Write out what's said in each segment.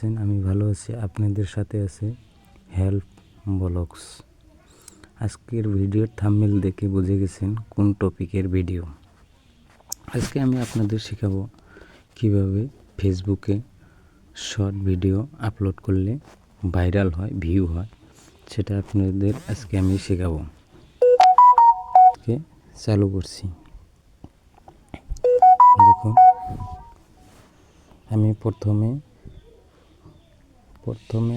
আছেন? আমি ভালো আছি। আপনাদের সাথে আছে হেল্প ব্লগস। আজকের ভিডিওর থাম্বনেল দেখে বুঝে গেছেন কোন টপিকের ভিডিও। আজকে আমি আপনাদের শেখাবো কিভাবে ফেসবুকে শর্ট ভিডিও আপলোড করলে ভাইরাল হয়, ভিউ হয়, সেটা আপনাদের আজকে আমি শেখাবো। চালু করছি। দেখুন, আমি প্রথমে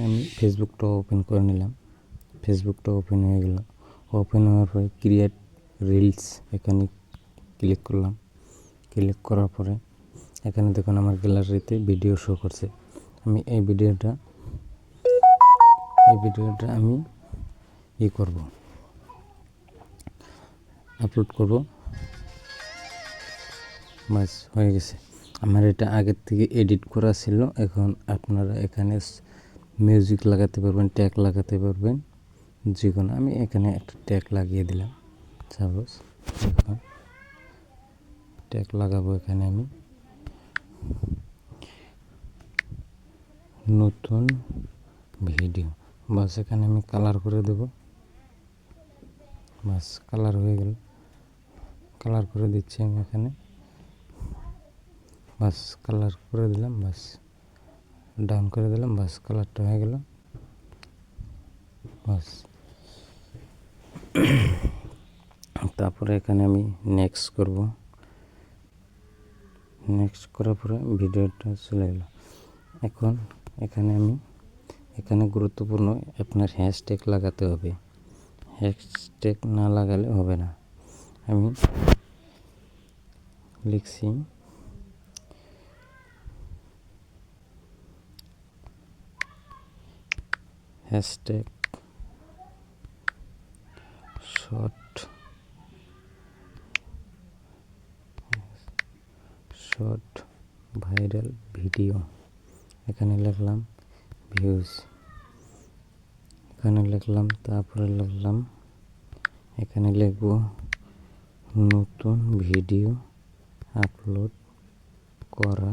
আমি ফেসবুকটা ওপেন করে নিলাম। ফেসবুকটা ওপেন হয়ে গেল। ওপেন হওয়ার পরে ক্রিয়েট রিলস এখানে ক্লিক করলাম। ক্লিক করার পরে এখানে দেখুন আমার গ্যালারিতে ভিডিও শো করছে। আমি এই ভিডিওটা আমি করব, আপলোড করব। বাস হয়ে গেছে। আমার এটা আগের থেকে এডিট করা ছিল। এখন আপনারা এখানে মিউজিক লাগাতে পারবেন, ট্যাগ লাগাতে পারবেন, যে কোনো। আমি এখানে একটা ট্যাগ লাগিয়ে দিলাম। সাপোজ এখন ট্যাগ লাগাবো এখানে আমি নতুন ভিডিও। বাস এখানে আমি কালার করে দেব। বাস কালার হয়ে গেল। কালার করে দিচ্ছি আমি এখানে। বাস কালার করে দিলাম। বাস ডাউন করে দিলাম। বাস কালারটা হয়ে গেল। বাস তারপরে এখানে আমি নেক্সট করব। নেক্সট করার পরে ভিডিওটা চলে গেল। এখন এখানে গুরুত্বপূর্ণ আপনার হ্যাশট্যাগ লাগাতে হবে। হ্যাশট্যাগ না লাগালে হবে না। আমি লিখছি হ্যাশট্যাগ শর্ট ভাইরাল ভিডিও। এখানে লিখলাম ভিউজ, এখানে লিখলাম, তারপরে লিখলাম এখানে লিখব নতুন ভিডিও আপলোড করা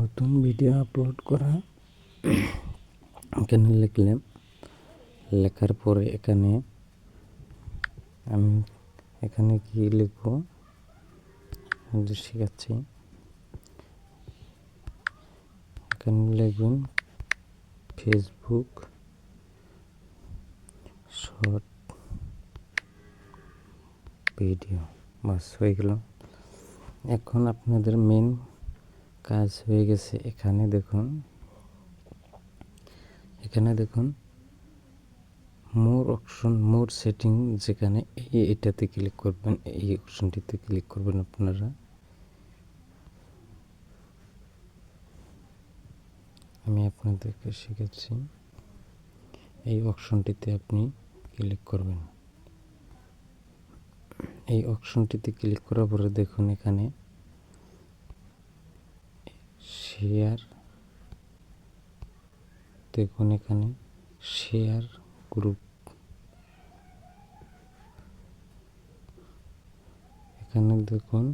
নতুন ভিডিও আপলোড করা। এখানে লিখলাম। লেখার পরে এখানে আমি কি লিখব শেখাচ্ছি। এখানে লিখবেন ফেসবুক শর্ট ভিডিও। বাস হয়ে গেল। এখন আপনাদের মেন কাজ হয়ে গেছে। এখানে দেখুন মোর অপশন, মোর সেটিং, যেখানে এটাতে ক্লিক করবেন, এই অপশনটিতে ক্লিক করবেন আপনারা। আমি আপনাদেরকে শেখাচ্ছি। এই অপশনটিতে আপনি ক্লিক করবেন। এই অপশনটিতে ক্লিক করার পরে দেখুন এখানে শেয়ার, দেখুন এখানে শেয়ার গ্রুপ। এখানে দেখুন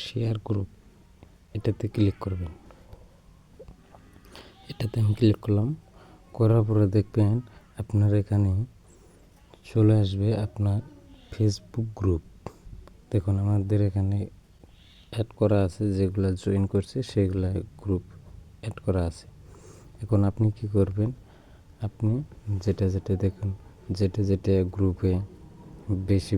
শেয়ার গ্রুপ, এটাতে ক্লিক করবেন। এটাতে আমি ক্লিক করলাম। করার পরে দেখবেন আপনার এখানে চলে আসবে আপনার ফেসবুক গ্রুপ। দেখুন আমাদের এখানে অ্যাড করা আছে, যেগুলো জয়েন করছে সেগুলো গ্রুপ অ্যাড করা আছে। এখন আপনি কি করবেন, আপনি যেটা দেখুন, যেটা গ্রুপে বেশি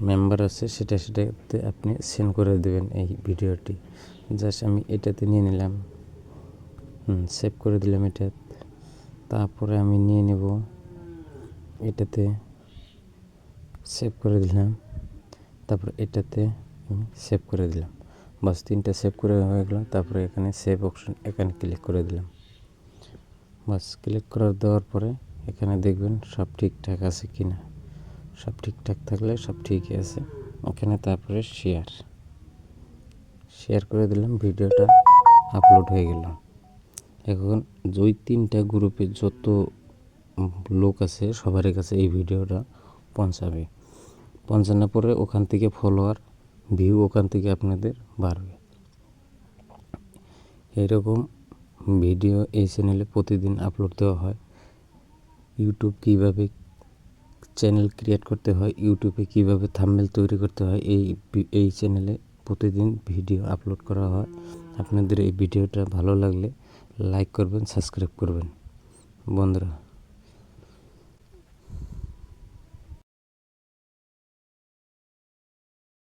মেম্বার আছে সেটাতে আপনি সেন্ড করে দেবেন এই ভিডিওটি। জাস্ট আমি এটাতে নিয়ে নিলাম, সেভ করে দিলাম এটা। তারপরে আমি নিয়ে নেব এটাতে, সেভ করে দিলাম। তারপরে এটাতে আমি সেভ করে দিলাম। বাস 3টা সেভ করে হয়ে গেল। তারপরে এখানে সেভ অপশন, এখানে ক্লিক করে দিলাম। বাস ক্লিক দেওয়ার পরে এখানে দেখবেন সব ঠিকঠাক আছে কিনা। সব ঠিকঠাক থাকলে সব ঠিকই আছে। এখানে তারপরে শেয়ার করে দিলাম, ভিডিওটা আপলোড হয়ে গেল। এখন ওই 3টা গ্রুপে যত লোক আছে সবার কাছে এই ভিডিওটা পৌঁছাবে। পৌঁছানোর পরে ওখান থেকে ফলোয়ার, ভিউ ওখান থেকে আপনাদের বাড়বে। এরকম ভিডিও এই চ্যানেলে প্রতিদিন আপলোড দেওয়া হয়। ইউটিউব কীভাবে চ্যানেল ক্রিয়েট করতে হয়, ইউটিউবে কীভাবে থাম্বনেল তৈরি করতে হয়, এই চ্যানেলে প্রতিদিন ভিডিও আপলোড করা হয়। আপনাদের এই ভিডিওটা ভালো লাগলে লাইক করবেন, সাবস্ক্রাইব করবেন বন্ধুরা।